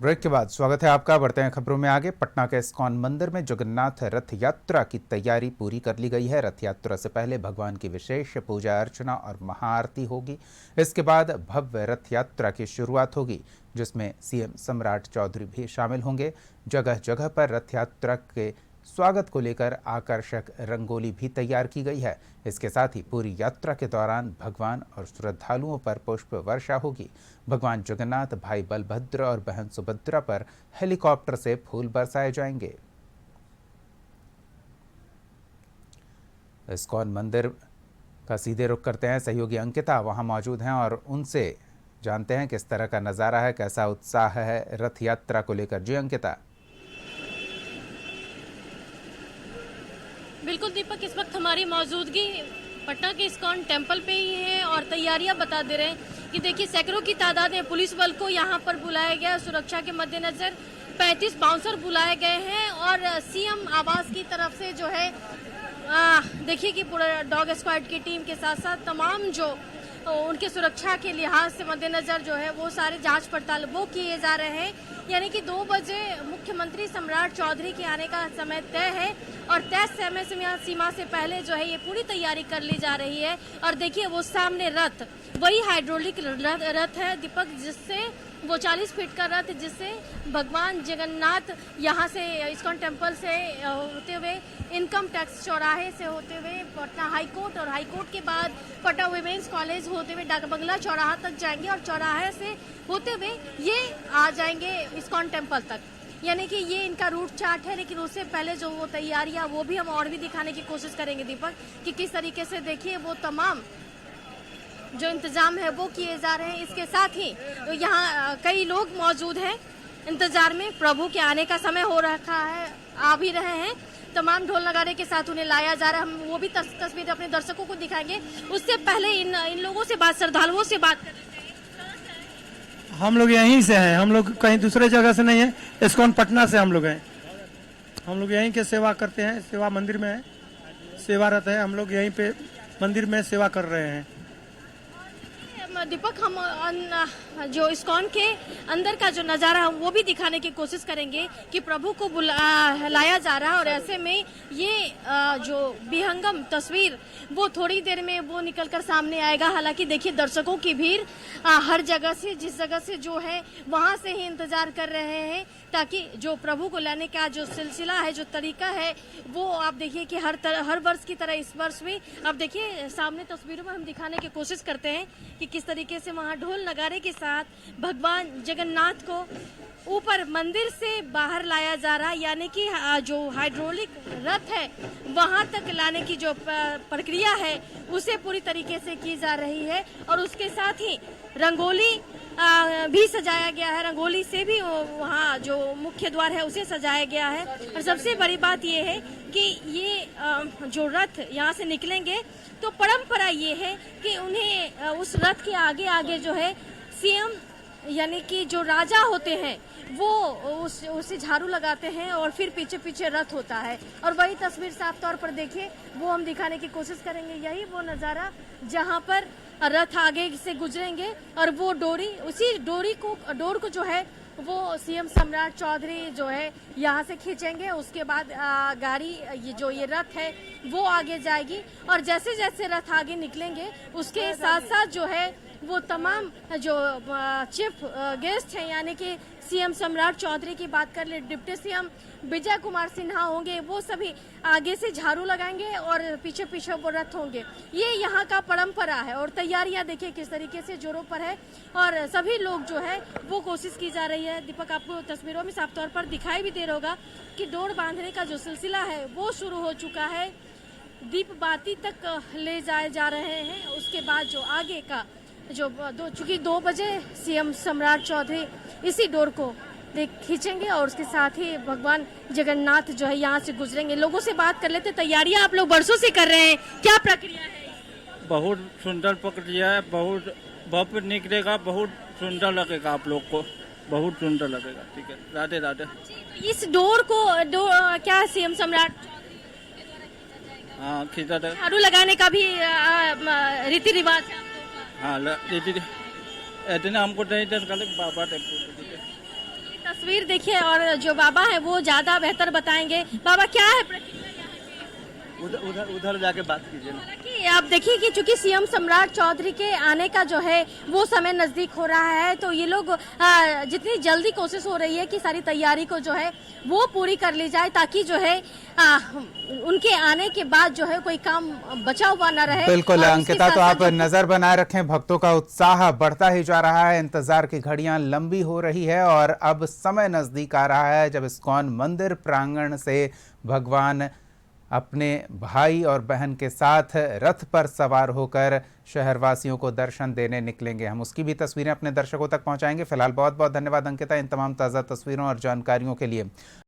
Break के बाद स्वागत है आपका। बढ़ते हैं खबरों में आगे। पटना के इस्कॉन मंदिर में जगन्नाथ रथ यात्रा की तैयारी पूरी कर ली गई है। रथ यात्रा से पहले भगवान की विशेष पूजा अर्चना और महाआरती होगी। इसके बाद भव्य रथ यात्रा की शुरुआत होगी, जिसमें सीएम सम्राट चौधरी भी शामिल होंगे। जगह जगह पर रथ यात्रा के स्वागत को लेकर आकर्षक रंगोली भी तैयार की गई है। इसके साथ ही पूरी यात्रा के दौरान भगवान और श्रद्धालुओं पर पुष्प वर्षा होगी। भगवान जगन्नाथ, भाई बलभद्र और बहन सुभद्रा पर हेलीकॉप्टर से फूल बरसाए जाएंगे। इस्कॉन मंदिर का सीधे रुख करते हैं। सहयोगी अंकिता वहां मौजूद हैं और उनसे जानते हैं किस तरह का नज़ारा है, कैसा उत्साह है रथ यात्रा को लेकर। जी अंकिता। बिल्कुल दीपक, इस वक्त हमारी मौजूदगी पटना के इस्कॉन टेम्पल पे ही है और तैयारियां बता दे रहे हैं कि देखिए सैकड़ों की तादाद में पुलिस बल को यहां पर बुलाया गया। सुरक्षा के मद्देनजर 35 बाउंसर बुलाए गए हैं और सीएम आवास की तरफ से जो है देखिए कि पूरा डॉग स्क्वाड की टीम के साथ साथ तमाम जो उनके सुरक्षा के लिहाज से मद्देनजर जो है वो सारे जांच पड़ताल वो किए जा रहे हैं। यानी कि 2 बजे मुख्यमंत्री सम्राट चौधरी के आने का समय तय है और तय समय सीमा से पहले जो है ये पूरी तैयारी कर ली जा रही है। और देखिए वो सामने रथ, वही हाइड्रोलिक रथ है दीपक, जिससे वो 40 फीट का रथ, जिससे भगवान जगन्नाथ यहाँ से इस्कॉन टेम्पल से होते हुए इनकम टैक्स चौराहे से होते हुए पटना हाईकोर्ट और हाईकोर्ट के बाद पटना विमेंस कॉलेज होते हुए डाक बंगला चौराहा तक जाएंगे और चौराहे से होते हुए ये आ जाएंगे इस्कॉन टेम्पल तक। यानी कि ये इनका रूट चार्ट है। लेकिन उससे पहले जो वो तैयारियां वो भी हम और भी दिखाने की कोशिश करेंगे दीपक कि किस तरीके से देखिए वो तमाम जो इंतजाम है वो किए जा रहे हैं। इसके साथ ही यहाँ कई लोग मौजूद हैं इंतजार में। प्रभु के आने का समय हो रखा है, आ भी रहे हैं। तमाम ढोल नगाड़े के साथ उन्हें लाया जा रहा है। हम वो भी तस्वीर अपने दर्शकों को दिखाएंगे। उससे पहले इन लोगों से श्रद्धालुओं से बात करें। हम लोग यहीं से हैं, हम लोग कहीं दूसरे जगह से नहीं है। इस्कॉन पटना से हम लोग हैं। हम लोग यहीं के सेवा करते हैं। सेवा मंदिर में है, सेवारत है। हम लोग यहीं पे मंदिर में सेवा कर रहे हैं। दीपक, हम जो इस्कॉन के अंदर का जो नज़ारा है वो भी दिखाने की कोशिश करेंगे कि प्रभु को लाया जा रहा है। और ऐसे में ये जो विहंगम तस्वीर वो थोड़ी देर में वो निकलकर सामने आएगा। हालांकि देखिए दर्शकों की भीड़ हर जगह से, जिस जगह से जो है वहां से ही इंतजार कर रहे हैं, ताकि जो प्रभु को लाने का जो सिलसिला है, जो तरीका है, वो आप देखिए कि हर वर्ष की तरह इस वर्ष भी आप देखिए सामने तस्वीरों में हम दिखाने की कोशिश करते हैं कि किस तरीके से वहां ढोल नगाड़े के साथ भगवान जगन्नाथ को ऊपर मंदिर से बाहर लाया जा रहा है। यानी कि जो हाइड्रोलिक रथ है वहां तक लाने की जो प्रक्रिया है उसे पूरी तरीके से की जा रही है। और उसके साथ ही रंगोली भी सजाया गया है। रंगोली से भी वहाँ जो मुख्य द्वार है उसे सजाया गया है। और सबसे बड़ी बात यह है कि ये जो रथ यहाँ से निकलेंगे तो परंपरा ये है कि उन्हें उस रथ के आगे आगे जो है सीएम यानी कि जो राजा होते हैं वो उसे झाड़ू लगाते हैं और फिर पीछे पीछे रथ होता है। और वही तस्वीर साफ तौर पर देखिए वो हम दिखाने की कोशिश करेंगे। यही वो नज़ारा जहां पर रथ आगे से गुजरेंगे और वो डोरी, उसी डोर को जो है वो सीएम सम्राट चौधरी जो है यहाँ से खींचेंगे। उसके बाद गाड़ी ये रथ है वो आगे जाएगी। और जैसे जैसे रथ आगे निकलेंगे उसके साथ साथ जो है वो तमाम जो चीफ गेस्ट हैं, यानी कि सीएम सम्राट चौधरी की बात कर ले, डिप्टी सीएम विजय कुमार सिन्हा होंगे, वो सभी आगे से झाड़ू लगाएंगे और पीछे पीछे वो रथ होंगे। ये यहाँ का परंपरा है और तैयारियां देखिए किस तरीके से जोरों पर है। और सभी लोग जो है वो कोशिश की जा रही है। दीपक, आपको तस्वीरों में साफ तौर पर दिखाई भी दे रहा होगा कि डोर बांधने का जो सिलसिला है वो शुरू हो चुका है। दीप बाती तक ले जाए जा रहे हैं। उसके बाद जो आगे का जो चूंकि 2 बजे सीएम सम्राट चौधरी इसी डोर को खींचेंगे और उसके साथ ही भगवान जगन्नाथ जो है यहाँ से गुजरेंगे। लोगों से बात कर लेते। तैयारियां आप लोग बरसों से कर रहे हैं, क्या प्रक्रिया है? बहुत सुंदर प्रक्रिया है, बहुत भव्य निकलेगा, बहुत सुंदर लगेगा, आप लोग को बहुत सुंदर लगेगा। ठीक है, राधे राधे। इस डोर को क्या सीएम सम्राट हाँ खींचा था, झाड़ू लगाने का भी रीति रिवाज है? हाँ दीदी इतने हमको नहीं दे बाबा टेम्पो। तस्वीर देखिए और जो बाबा है वो ज्यादा बेहतर बताएंगे। बाबा क्या है प्रतिक्रिया यहाँ पे? उधर उधर उधर जाके बात कीजिए ना। कि आप देखिए कि चूंकि सीएम सम्राट चौधरी के आने का जो है वो समय नजदीक हो रहा है, तो ये लोग जितनी जल्दी कोशिश हो रही है कि सारी तैयारी को जो है वो पूरी कर ली जाए, ताकि जो है उनके आने के बाद जो है कोई काम बचा हुआ न रहे। बिल्कुल और इसके अंकिता, तो साथ-साथ आप नजर बनाए रखें, भक्तों का उत्साह बढ़ता ही जा रहा है, इंतजार की घड़ियां लंबी हो रही है और अब समय नजदीक आ रहा है जब इस्कॉन मंदिर प्रांगण से भगवान अपने भाई और बहन के साथ रथ पर सवार होकर शहरवासियों को दर्शन देने निकलेंगे। हम उसकी भी तस्वीरें अपने दर्शकों तक पहुंचाएंगे। फिलहाल बहुत बहुत धन्यवाद अंकिता इन तमाम ताज़ा तस्वीरों और जानकारियों के लिए।